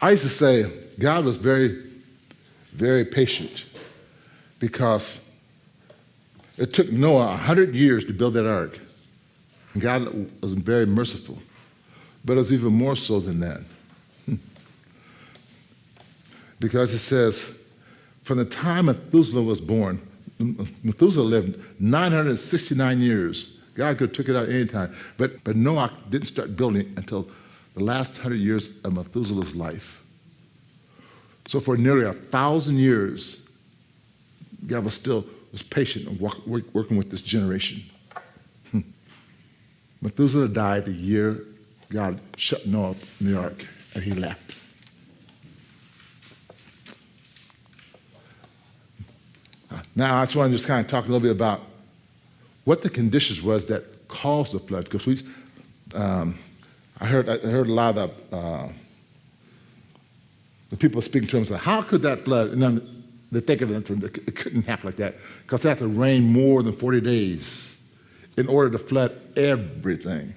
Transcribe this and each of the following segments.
I used to say God was very, very patient because it took Noah 100 years to build that ark. And God was very merciful. But it was even more so than that. Because it says, from the time Methuselah was born, Methuselah lived 969 years. God could have took it out any time. But Noah didn't start building until the last 100 years of Methuselah's life. So for nearly 1,000 years, God was patient and working with this generation. Methuselah died the year God shut Noah up in the ark, and he left. Now, I just want to just kind of talk a little bit about what the conditions was that caused the flood. Because I heard a lot of the people speaking to him say, how could that flood? And then they think of it, it couldn't happen like that, because they had to rain more than 40 days in order to flood everything.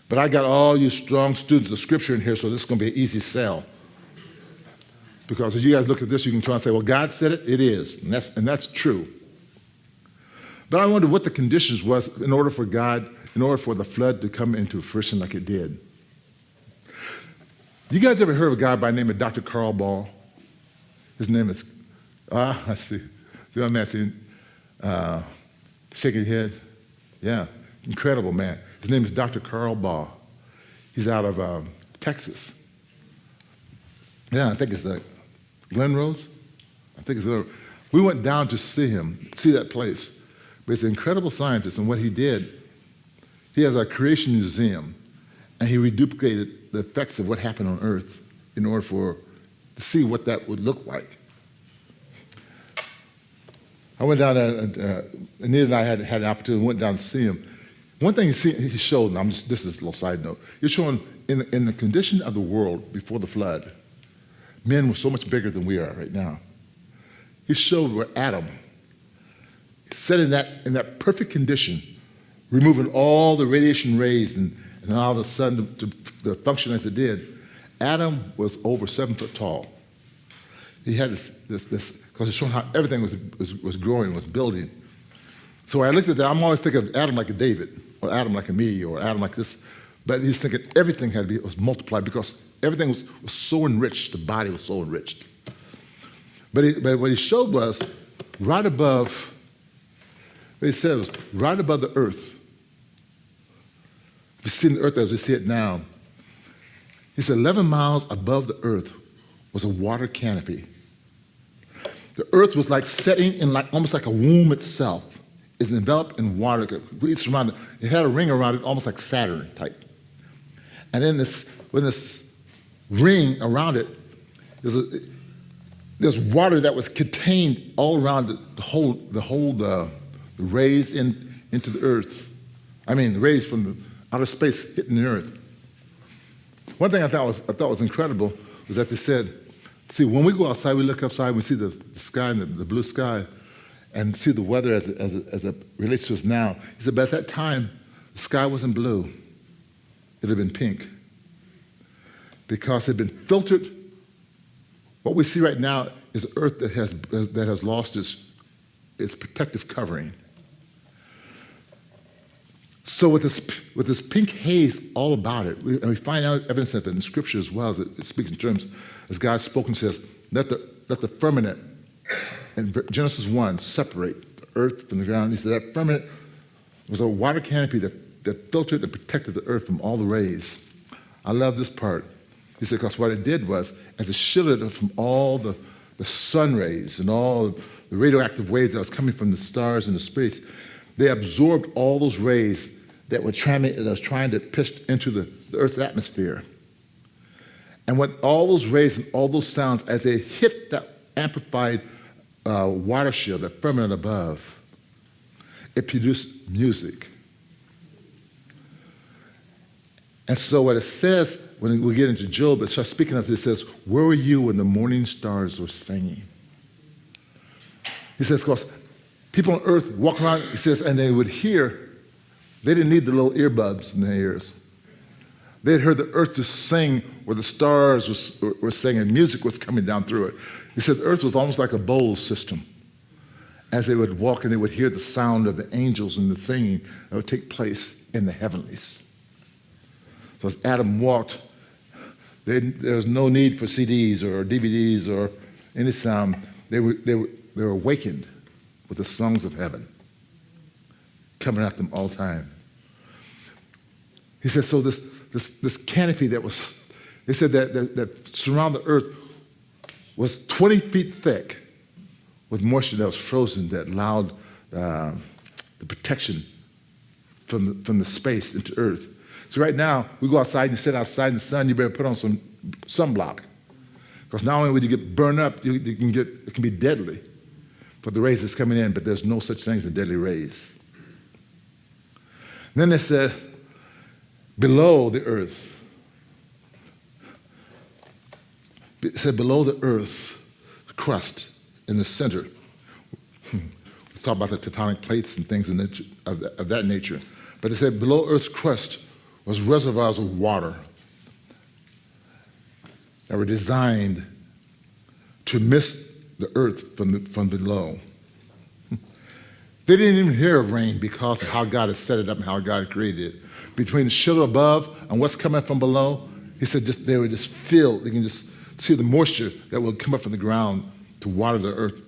But I got all you strong students of Scripture in here, so this is going to be an easy sell. Because as you guys look at this, you can try and say, well, God said it, it is. And that's true. But I wonder what the conditions was in order for the flood to come into fruition like it did. You guys ever heard of a guy by the name of Dr. Carl Ball? His name is, I see. You know, man, shaking your head. Yeah, incredible man. His name is Dr. Carl Ball. He's out of Texas. Yeah, I think it's the Glen Rose. I think it's the. We went down to see him, see that place. But he's an incredible scientist, and what he did, he has a creation museum, and he reduplicated the effects of what happened on Earth in order to see what that would look like. I went down there, and Anita and I had an opportunity, went down to see him. One thing he showed, and this is a little side note, he's showing in the condition of the world before the flood, men were so much bigger than we are right now. He showed where Adam, set in that perfect condition, removing all the radiation rays and all of a sudden the function as it did, Adam was over 7 foot tall. He had this because it's showing how everything was growing, was building. So when I looked at that, I'm always thinking of Adam like a David, or Adam like a me, or Adam like this. But he's thinking everything was multiplied because everything was so enriched, the body was so enriched. But what he showed was right above, what he said was right above the earth. If you see the earth as we see it now, he said 11 miles above the earth was a water canopy. The earth was like setting in almost like a womb itself. It's enveloped in water. It had a ring around it, almost like Saturn type. And then when this ring around it, there's water that was contained all around the rays into the earth. I mean, the rays from the outer space hitting the earth. One thing I thought was incredible was that they said, see, when we go outside, we look outside, we see the sky and the blue sky, and see the weather as it relates to us now. He said, but at that time, the sky wasn't blue. It had been pink. Because it had been filtered. What we see right now is earth that has lost its protective covering. So with this pink haze all about it, we find out evidence of it in Scripture as well, as it speaks in terms, as God spoken says, let the firmament, in Genesis 1, separate the earth from the ground. He said that firmament was a water canopy that filtered and protected the earth from all the rays. I love this part. He said, because what it did was, as it shielded it from all the sun rays and all the radioactive waves that was coming from the stars and the space, they absorbed all those rays that was trying to push into the Earth's atmosphere. And what all those rays and all those sounds, as they hit that amplified water shield, that firmament above, it produced music. And so what it says, when we get into Job, it starts speaking of it, it says, where were you when the morning stars were singing? He says, because people on earth walk around, he says, and they would hear, they didn't need the little earbuds in their ears. They had heard the earth just sing where the stars were singing, and music was coming down through it. He said the earth was almost like a bowl system. As they would walk and they would hear the sound of the angels and the singing that would take place in the heavenlies. So as Adam walked, there was no need for CDs or DVDs or any sound. They were awakened with the songs of heaven coming at them all the time. He said, so this canopy they said that surrounded the earth was 20 feet thick with moisture that was frozen that allowed the protection from the space into earth. So right now, we go outside and sit outside in the sun, you better put on some sunblock. Because not only would you get burned up, it can be deadly for the rays that's coming in, but there's no such thing as deadly rays. And then they said, below the earth, it said below the earth crust in the center. We talk about the tectonic plates and things of that nature. But it said below earth's crust was reservoirs of water that were designed to mist the earth from below. They didn't even hear of rain because of how God had set it up and how God had created it. Between the shelter above and what's coming from below, he said they were just filled. They can just see the moisture that will come up from the ground to water the earth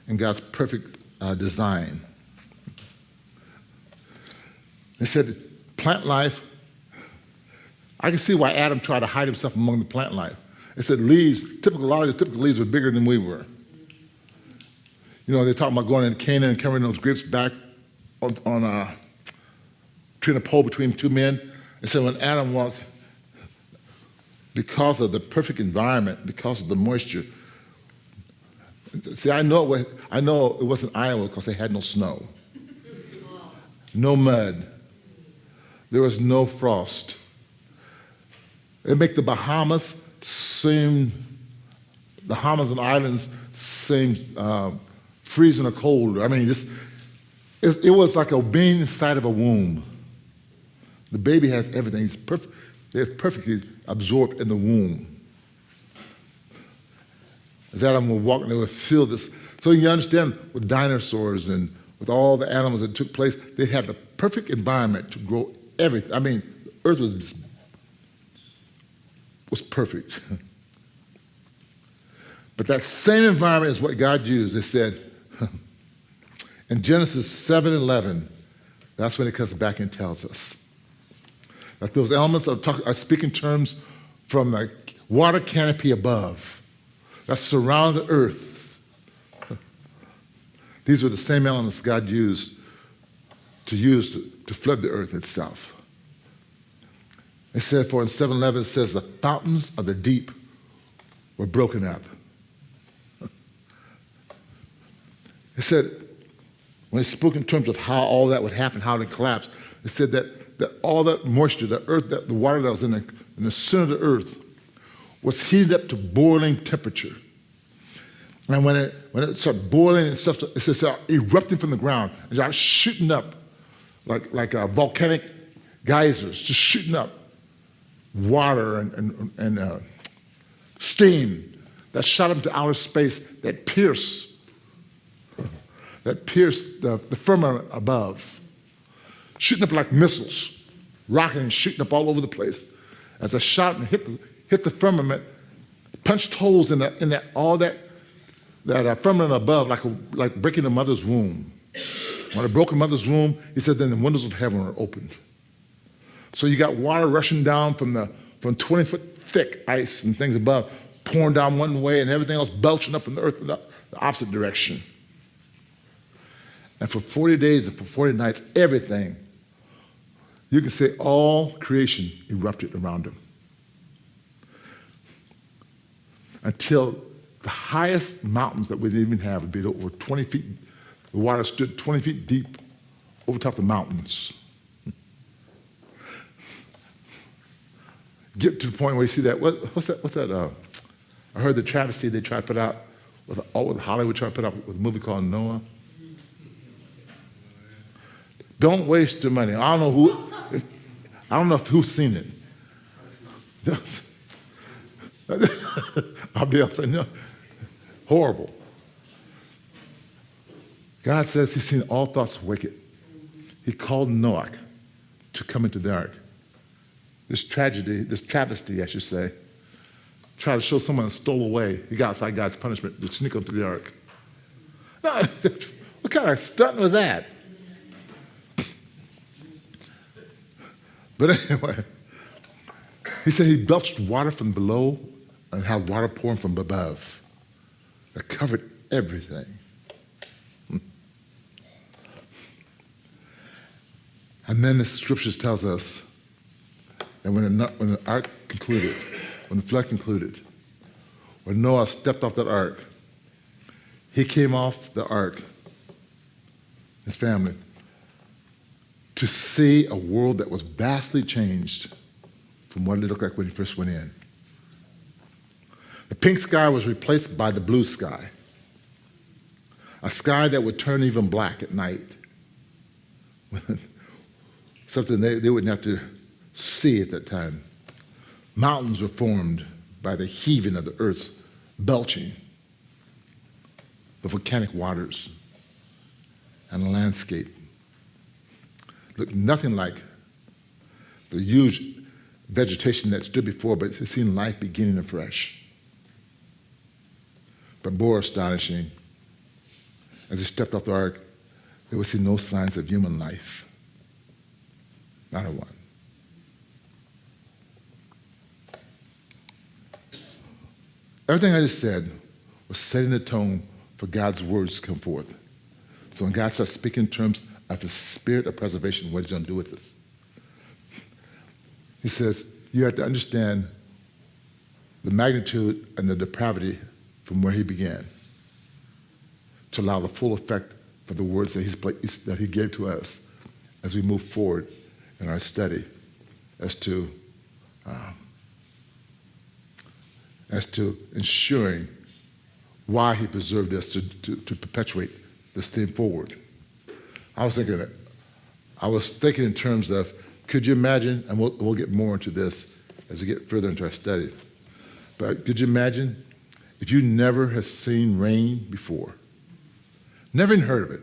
in God's perfect design. They said plant life, I can see why Adam tried to hide himself among the plant life. They said leaves, a lot of the typical leaves were bigger than we were. You know, they're talking about going into Canaan and carrying those grapes back on a pole between two men. And so when Adam walked, because of the perfect environment, because of the moisture, see, I know it wasn't Iowa because they had no snow, no mud, there was no frost. It make the Bahamas and islands seem freezing or cold. I mean, it was like a being inside of a womb. The baby has everything. They're perfectly absorbed in the womb. As Adam would walk, they would feel this. So you understand, with dinosaurs and with all the animals that took place, they had the perfect environment to grow everything. I mean, the earth was perfect. But that same environment is what God used. They said, in Genesis 7:11, that's when it comes back and tells us that those elements are speaking terms from the water canopy above that surround the earth. These were the same elements God used to flood the earth itself. It said, for in 7:11 it says, the fountains of the deep were broken up. It said, when it spoke in terms of how all that would happen, how it would collapse, it said that all that moisture, the water that was in the center of the earth was heated up to boiling temperature. And when it started boiling and stuff, it says erupting from the ground, it started shooting up like volcanic geysers, just shooting up water and steam that shot up into outer space that pierced the firmament above, shooting up like missiles, rocking and shooting up all over the place. As a shot and hit the firmament, punched holes in that firmament above, like breaking a mother's womb. When it broke a mother's womb, he said, then the windows of heaven were opened. So you got water rushing down from 20-foot thick ice and things above, pouring down one way, and everything else belching up from the earth in the opposite direction. And for 40 days and for 40 nights, everything, you can say all creation erupted around him. Until the highest mountains that we didn't even have would be over 20 feet. The water stood 20 feet deep over top of the mountains. Get to the point where you see that, what's that? I heard the travesty they tried to put out, with Hollywood tried to put out with a movie called Noah. Don't waste your money. I don't know who's seen it. I'll be able to say, no. Horrible. God says he's seen all thoughts wicked. He called Noahic to come into the ark. This tragedy, this travesty, I should say, tried to show someone stole away. He got outside God's punishment to sneak into the ark. No, what kind of stunt was that? But anyway, he said he belched water from below and had water pouring from above that covered everything. And then the scriptures tells us that when the ark concluded, when the flood concluded, when Noah stepped off that ark, he came off the ark, his family, to see a world that was vastly changed from what it looked like when he first went in. The pink sky was replaced by the blue sky, a sky that would turn even black at night. Something they wouldn't have to see at that time. Mountains were formed by the heaving of the earth's belching, the volcanic waters, and the landscape looked nothing like the huge vegetation that stood before, but it seemed life beginning afresh. But more astonishing, as they stepped off the ark, they would see no signs of human life. Not a one. Everything I just said was setting the tone for God's words to come forth. So when God starts speaking in terms of the spirit of preservation, what he's going to do with this? He says, you have to understand the magnitude and the depravity from where he began to allow the full effect of the words that he gave to us as we move forward in our study as to ensuring why he preserved us to perpetuate this thing forward. I was thinking in terms of, could you imagine, and we'll get more into this as we get further into our study, but could you imagine if you never have seen rain before, never even heard of it?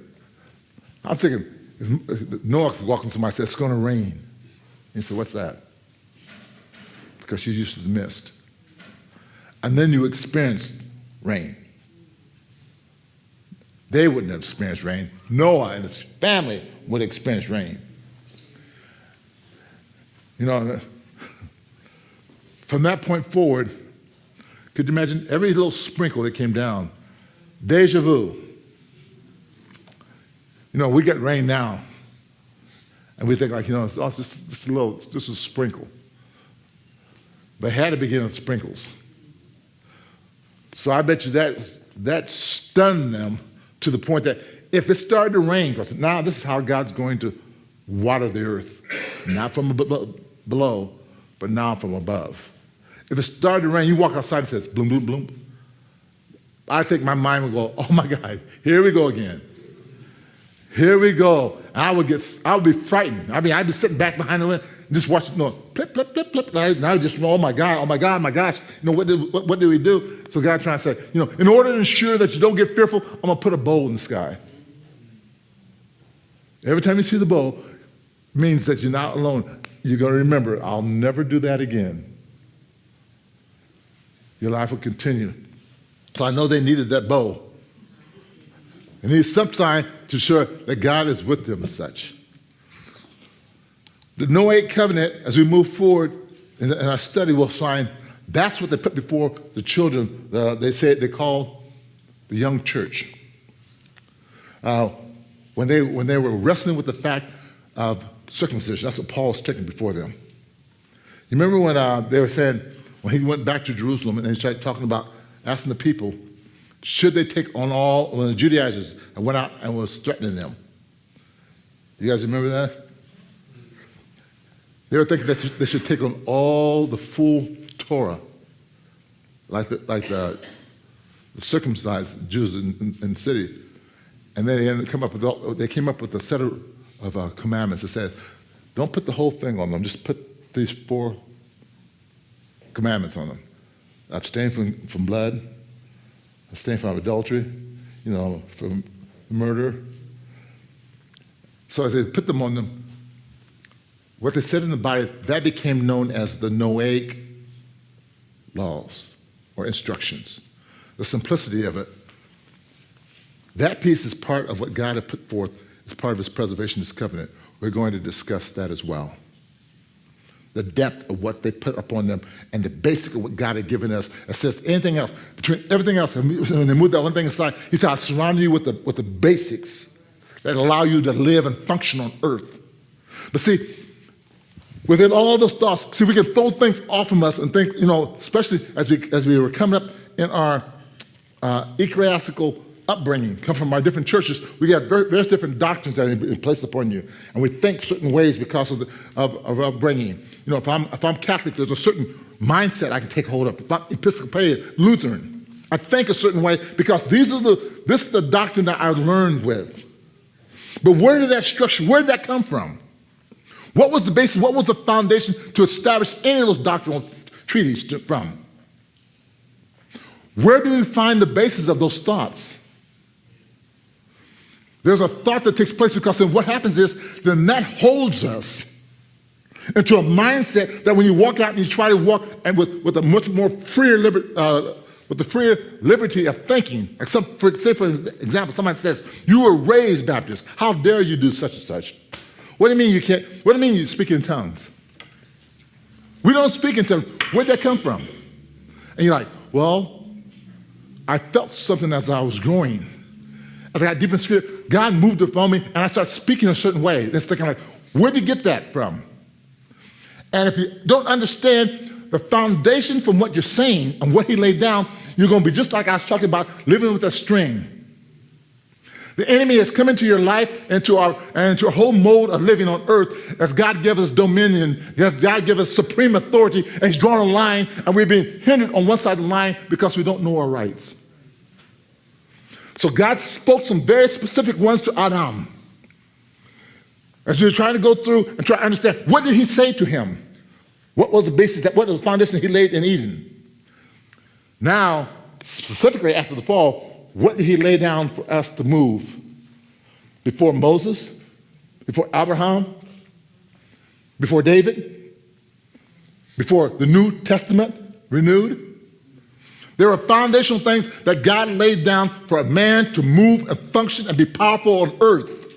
I was thinking, if Noah's walking to somebody and said, it's going to rain. He said, what's that? Because she's used to the mist. And then you experienced rain. They wouldn't have experienced rain. Noah and his family would experience rain. You know, from that point forward, could you imagine every little sprinkle that came down? Deja vu. You know, we get rain now, and we think like, you know, it's just a sprinkle. But it had to begin with sprinkles. So I bet you that stunned them to the point that if it started to rain, because now this is how God's going to water the earth, not from below, but now from above. If it started to rain, you walk outside and it says, bloom, bloom, bloom. I think my mind would go, oh my God, here we go again. Here we go. And I would be frightened. I mean, I'd be sitting back behind the window, just watching, plip, plip, plip, plip. And I would just, oh my God, oh my God, my gosh. You know, what did we do? So God trying to say, you know, in order to ensure that you don't get fearful, I'm going to put a bow in the sky. Every time you see the bow, it means that you're not alone. You're going to remember, I'll never do that again. Your life will continue. So I know they needed that bow. They needed some sign to show that God is with them as such. The Noahic covenant, as we move forward in our study, we'll find that's what they put before the children. They call the young church. When they were wrestling with the fact of circumcision, that's what Paul was taking before them. You remember when they were saying, when he went back to Jerusalem and he started talking about asking the people, should they take on all, when the Judaizers went out and was threatening them. You guys remember that? They were thinking that they should take on all the full Torah, like the circumcised Jews in the city. And then they came up with a set of commandments that said, don't put the whole thing on them, just put these 4 commandments on them. Abstain from blood, abstain from adultery, from murder. So as they put them on them, what they said in the Bible, that became known as the Noahic laws or instructions. The simplicity of it. That piece is part of what God had put forth as part of his preservation of his covenant. We're going to discuss that as well. The depth of what they put upon them and the basic of what God had given us. It says anything else, between everything else, when they moved that one thing aside, he said, I surround you with the basics that allow you to live and function on earth. But see, within all those thoughts, we can throw things off from us and think, especially as we were coming up in our ecclesiastical upbringing, come from our different churches, we got various different doctrines that are placed upon you, and we think certain ways because of our upbringing. If I'm Catholic, there's a certain mindset I can take hold of. If I'm Episcopalian, Lutheran, I think a certain way because this is the doctrine that I learned with. But where did that structure? Where did that come from? What was the basis? What was the foundation to establish any of those doctrinal treaties from? Where do we find the basis of those thoughts? There's a thought that takes place because then what happens is then that holds us into a mindset that when you walk out and you try to walk and with a much more freer with the freer liberty of thinking. Like for example, somebody says, you were raised Baptist. How dare you do such and such? What do you mean you can't? What do you mean you speak in tongues? We don't speak in tongues. Where'd that come from? And you're like, well, I felt something as I was growing. As I got deep in spirit, God moved upon me, and I started speaking a certain way. That's thinking like, where'd you get that from? And if you don't understand the foundation from what you're saying and what he laid down, you're going to be just like I was talking about, living with a string. The enemy has come into your life and to our whole mode of living on earth as God gave us dominion, as God gave us supreme authority, and he's drawn a line, and we're being hindered on one side of the line because we don't know our rights. So God spoke some very specific ones to Adam. As we were trying to go through and try to understand, what did he say to him? What was the basis, what was the foundation he laid in Eden? Now, specifically after the fall, what did he lay down for us to move? Before Moses? Before Abraham? Before David? Before the New Testament renewed? There are foundational things that God laid down for a man to move and function and be powerful on earth.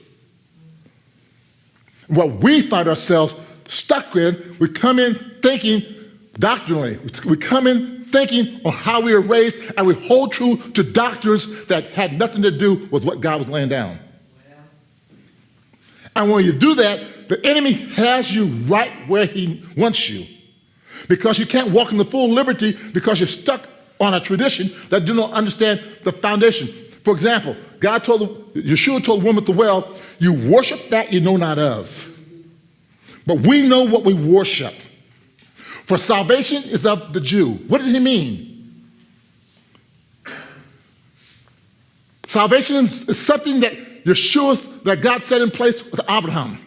What we find ourselves stuck in, we come in thinking doctrinally. We come in thinking on how we are raised, and we hold true to doctrines that had nothing to do with what God was laying down. And when you do that, the enemy has you right where he wants you. Because you can't walk in the full liberty because you're stuck on a tradition that do not understand the foundation. For example, Yeshua told the woman at the well, you worship that you know not of. But we know what we worship. For salvation is of the Jew. What did he mean? Salvation is something that that God set in place with Abraham.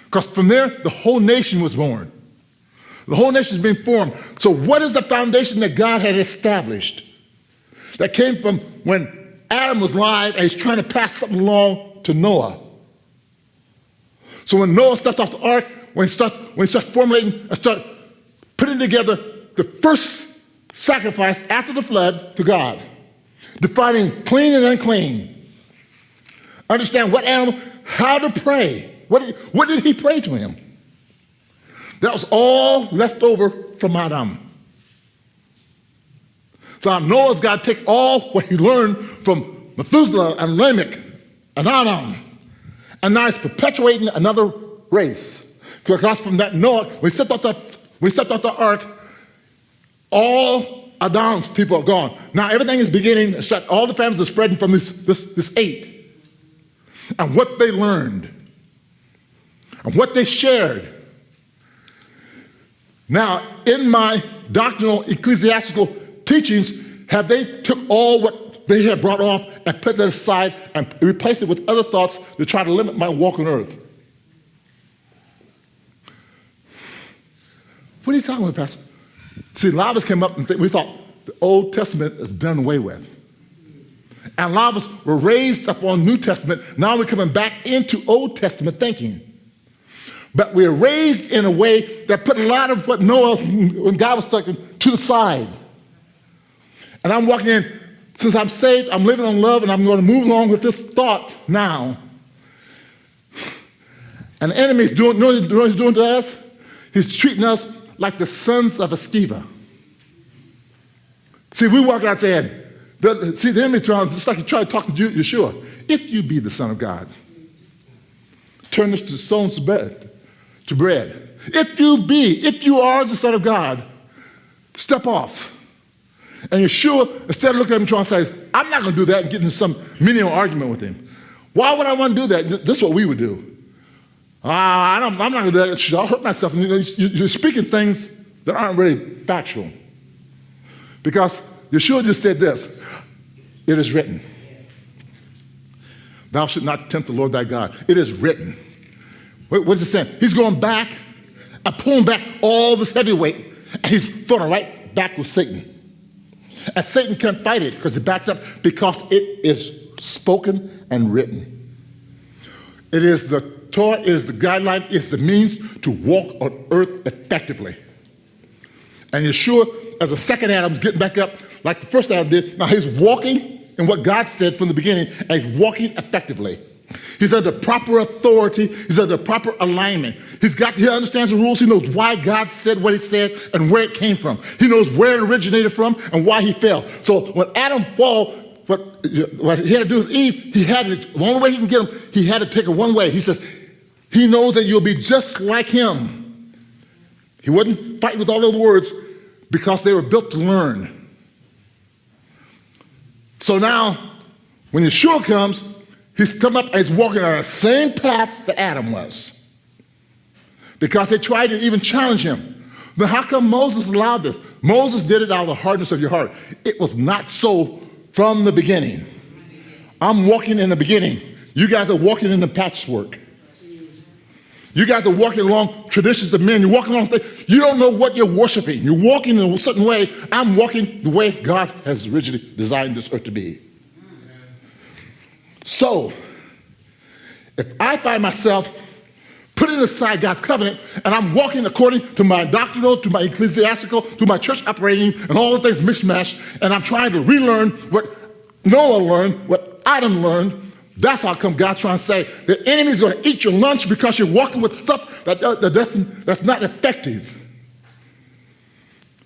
Because from there, the whole nation was born. The whole nation is being formed. So what is the foundation that God had established? That came from when Adam was alive and he's trying to pass something along to Noah. So when Noah stepped off the ark, when he starts formulating and start putting together the first sacrifice after the flood to God, defining clean and unclean. Understand what animal, how to pray. What did he pray to him? That was all left over from Adam. So Noah's got to take all what he learned from Methuselah and Lamech and Adam, and now he's perpetuating another race. Because from that Noah, when he stepped off the ark, all Adam's people are gone. Now everything is beginning, all the families are spreading from this 8. And what they learned, and what they shared. Now, in my doctrinal ecclesiastical teachings, have they took all what they had brought off and put that aside and replaced it with other thoughts to try to limit my walk on earth? What are you talking about, Pastor? See, a lot of us came up and we thought the Old Testament is done away with. And a lot of us were raised up on New Testament. Now we're coming back into Old Testament thinking. But we're raised in a way that put a lot of what Noah, when God was talking, to the side. And I'm walking in, since I'm saved, I'm living on love, and I'm going to move along with this thought now. And the enemy is doing what he's doing to us? He's treating us like the sons of a Sceva. See, we walk out saying, the enemy trying, just like he tried talking to Yeshua, if you be the Son of God, turn this to stones to bread. If you are the Son of God, step off. And Yeshua, instead of looking at him trying to say, I'm not going to do that and get into some menial argument with him. Why would I want to do that? This is what we would do. I'm not going to do that. I'll hurt myself. And you're speaking things that aren't really factual. Because Yeshua just said this, it is written. Thou shalt not tempt the Lord thy God. It is written. What's it saying? He's going back and pulling back all this heavyweight, and he's throwing it right back with Satan. And Satan can't fight it because it backs up, because it is spoken and written. It is the Torah, it is the guideline, it's the means to walk on earth effectively. And Yeshua, as a second Adam, is getting back up like the first Adam did. Now he's walking in what God said from the beginning, and he's walking effectively. He's under proper authority. He's under proper alignment. He understands the rules. He knows why God said what he said and where it came from. He knows where it originated from and why he fell. So when Adam fell, what he had to do with Eve, the only way he can get him, he had to take her one way. He says, he knows that you'll be just like him. He wasn't fighting with all those words because they were built to learn. So now, when Yeshua comes, he's come up and he's walking on the same path that Adam was. Because they tried to even challenge him. But how come Moses allowed this? Moses did it out of the hardness of your heart. It was not so from the beginning. I'm walking in the beginning. You guys are walking in the patchwork. You guys are walking along traditions of men. You're walking along things. You don't know what you're worshiping. You're walking in a certain way. I'm walking the way God has originally designed this earth to be. So, if I find myself putting aside God's covenant and I'm walking according to my doctrinal, to my ecclesiastical, to my church operating, and all the things mishmash, and I'm trying to relearn what Noah learned, what Adam learned, that's how come God's trying to say the enemy's going to eat your lunch because you're walking with stuff that's not effective.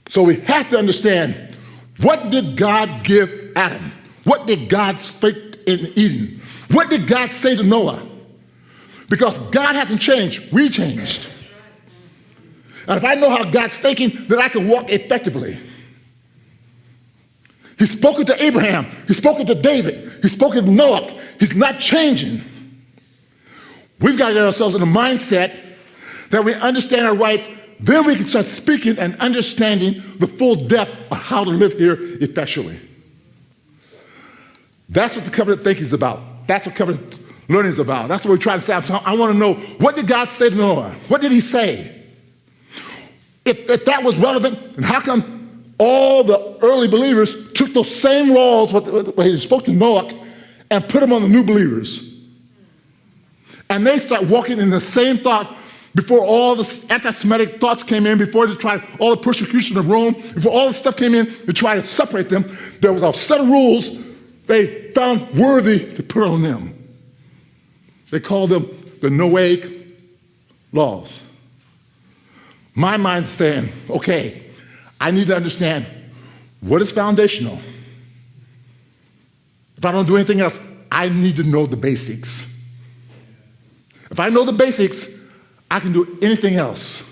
So we have to understand, what did God give Adam? What did God speak in Eden? What did God say to Noah? Because God hasn't changed, we changed. And if I know how God's thinking, then I can walk effectively. He's spoken to Abraham, he's spoken to David, he's spoken to Noah. He's not changing. We've got to get ourselves in a mindset that we understand our rights, then we can start speaking and understanding the full depth of how to live here effectually. That's what the covenant thinking is about. That's what covenant learning is about. That's what we're trying to say. I want to know, what did God say to Noah? What did he say? If that was relevant, then how come all the early believers took those same laws, what he spoke to Noah, and put them on the new believers? And they start walking in the same thought before all the anti-Semitic thoughts came in, before they tried all the persecution of Rome, before all this stuff came in to try to separate them. There was a set of rules they found worthy to put on them. They called them the Noahic laws. My mind's saying, okay, I need to understand what is foundational. If I don't do anything else, I need to know the basics. If I know the basics, I can do anything else.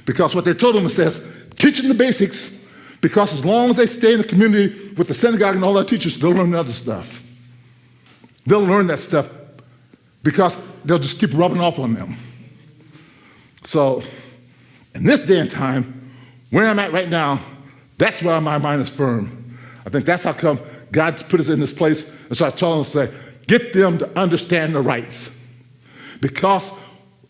Because what they told them says, teach them the basics, because as long as they stay in the community with the synagogue and all their teachers, they'll learn other stuff. They'll learn that stuff because they'll just keep rubbing off on them. So, in this day and time, where I'm at right now, that's why my mind is firm. I think that's how come God put us in this place and started telling us, say, get them to understand the rights. Because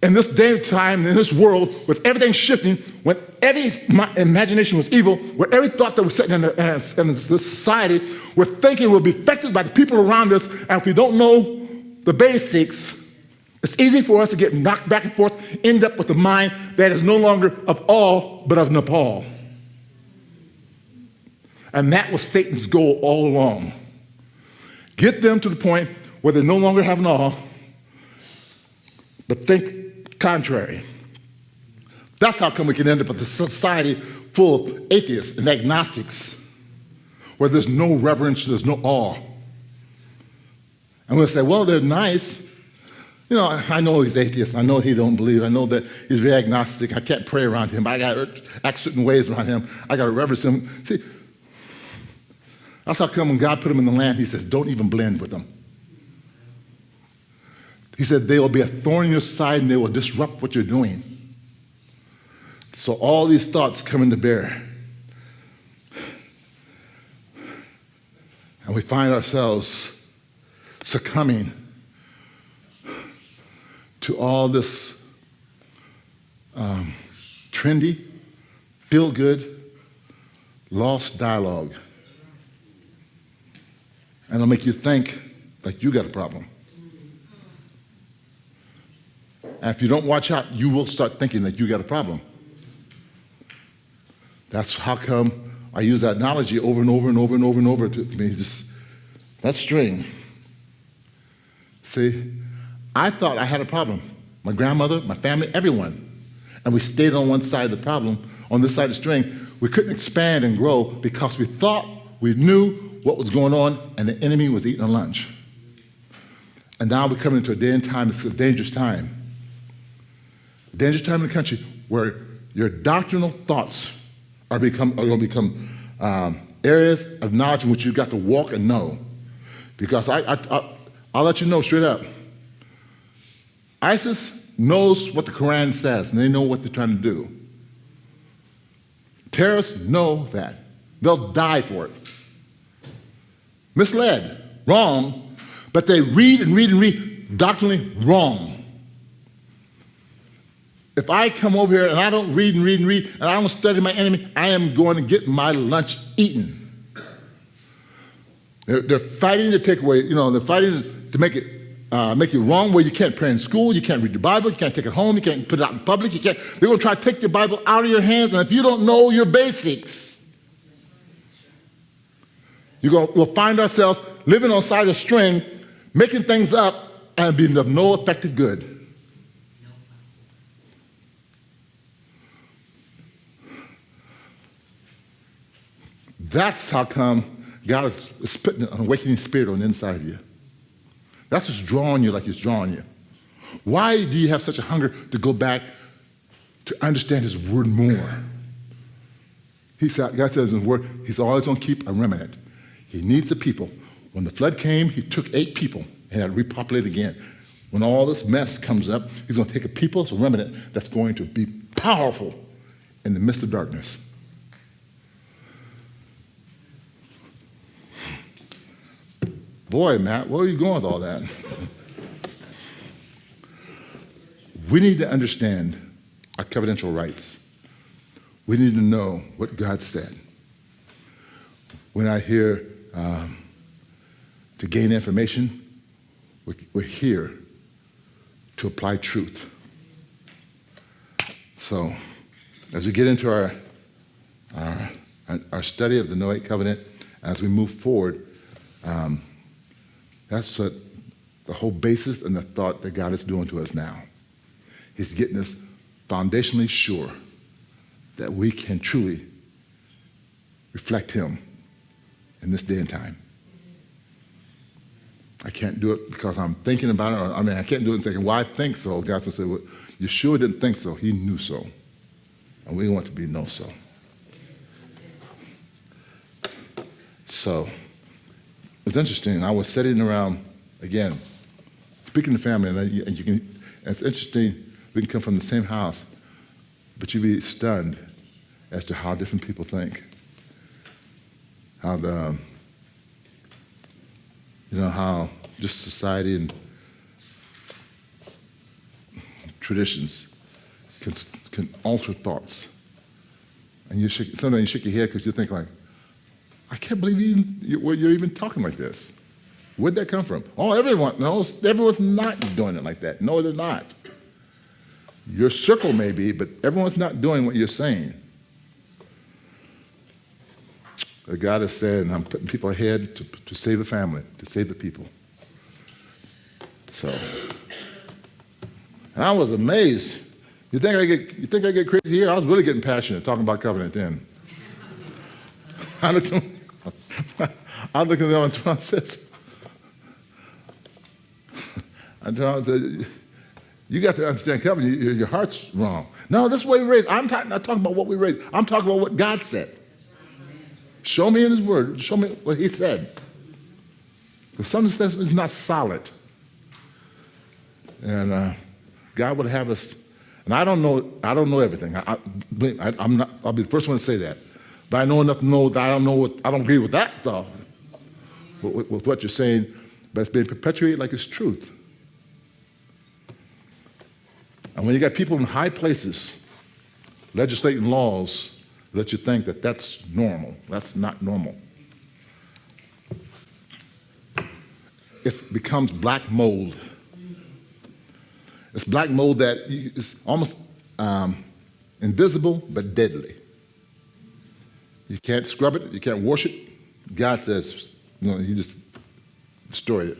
in this day and time, in this world, with everything shifting, when every imagination was evil, with every thought that was sitting in this society, we're thinking we'll be affected by the people around us, and if we don't know the basics, it's easy for us to get knocked back and forth, end up with a mind that is no longer of awe, but of Nepal. And that was Satan's goal all along. Get them to the point where they no longer have an awe, but think contrary. That's how come we can end up with a society full of atheists and agnostics, where there's no reverence, there's no awe. And we'll say, well, they're nice. You know, I know he's atheist. I know he don't believe. I know that he's very agnostic. I can't pray around him. I got to act certain ways around him. I got to reverence him. See, that's how come when God put him in the land, he says, don't even blend with them. He said, they will be a thorn in your side and they will disrupt what you're doing. So all these thoughts come into bear. And we find ourselves succumbing to all this trendy, feel-good, lost dialogue. And it'll make you think like you got a problem. And if you don't watch out, you will start thinking that you got a problem. That's how come I use that analogy over and over and over and over and over to me. Just that string. See, I thought I had a problem. My grandmother, my family, everyone. And we stayed on one side of the problem, on this side of the string. We couldn't expand and grow because we thought we knew what was going on and the enemy was eating our lunch. And now we're coming into a day and time, it's a dangerous time. A dangerous time in the country where your doctrinal thoughts are going to become areas of knowledge in which you've got to walk and know. Because I'll let you know straight up. ISIS knows what the Quran says, and they know what they're trying to do. Terrorists know that. They'll die for it. Misled, wrong, but they read and read and read doctrinally wrong. If I come over here and I don't read and read and read, and I don't study my enemy, I am going to get my lunch eaten. They're fighting to take away, they're fighting to make you wrong where you can't pray in school, you can't read the Bible, you can't take it home, you can't put it out in public, they're going to try to take the Bible out of your hands, and if you don't know your basics, we'll find ourselves living on the side of a string, making things up, and being of no effective good. That's how come God is putting an awakening spirit on the inside of you. That's what's drawing you like He's drawing you. Why do you have such a hunger to go back to understand His word more? God says in His word, He's always going to keep a remnant. He needs a people. When the flood came, He took 8 people and had to repopulate again. When all this mess comes up, He's going to take a people, a remnant, that's going to be powerful in the midst of darkness. Boy, Matt, where are you going with all that? We need to understand our covenantal rights. We need to know what God said. When I hear to gain information, we're here to apply truth. So, as we get into our study of the Noahic covenant, as we move forward, that's the whole basis and the thought that God is doing to us now. He's getting us foundationally sure that we can truly reflect Him in this day and time. I can't do it because I'm thinking about it. I can't do it and thinking, well, I think so. God will say, well, you sure didn't think so. He knew so. And we want to be know so. So, it's interesting. I was sitting around, again, speaking to family, and it's interesting, we can come from the same house, but you'd be stunned as to how different people think. How how just society and traditions can alter thoughts. And sometimes you shake your head because you think like, I can't believe you're even talking like this. Where'd that come from? Oh, everyone's not doing it like that. No, they're not. Your circle may be, but everyone's not doing what you're saying. God has said, and I'm putting people ahead to save the family, to save the people. So, and I was amazed. You think I get crazy here? I was really getting passionate talking about covenant then. I looked at them and John says, you got to understand covenant, your heart's wrong. No, this is what we raised. I'm not talking about what we raised. I'm talking about what God said. Show me in his word. Show me what he said. Because some of this stuff is not solid. And God would have us, and I don't know everything. I'll be the first one to say that. But I know enough to know that I don't agree with that though, with what you're saying, but it's being perpetuated like it's truth. And when you got people in high places legislating laws, let you think that that's normal. That's not normal. It becomes black mold. It's black mold that is almost invisible but deadly. You can't scrub it. You can't wash it. God says, you just destroy it.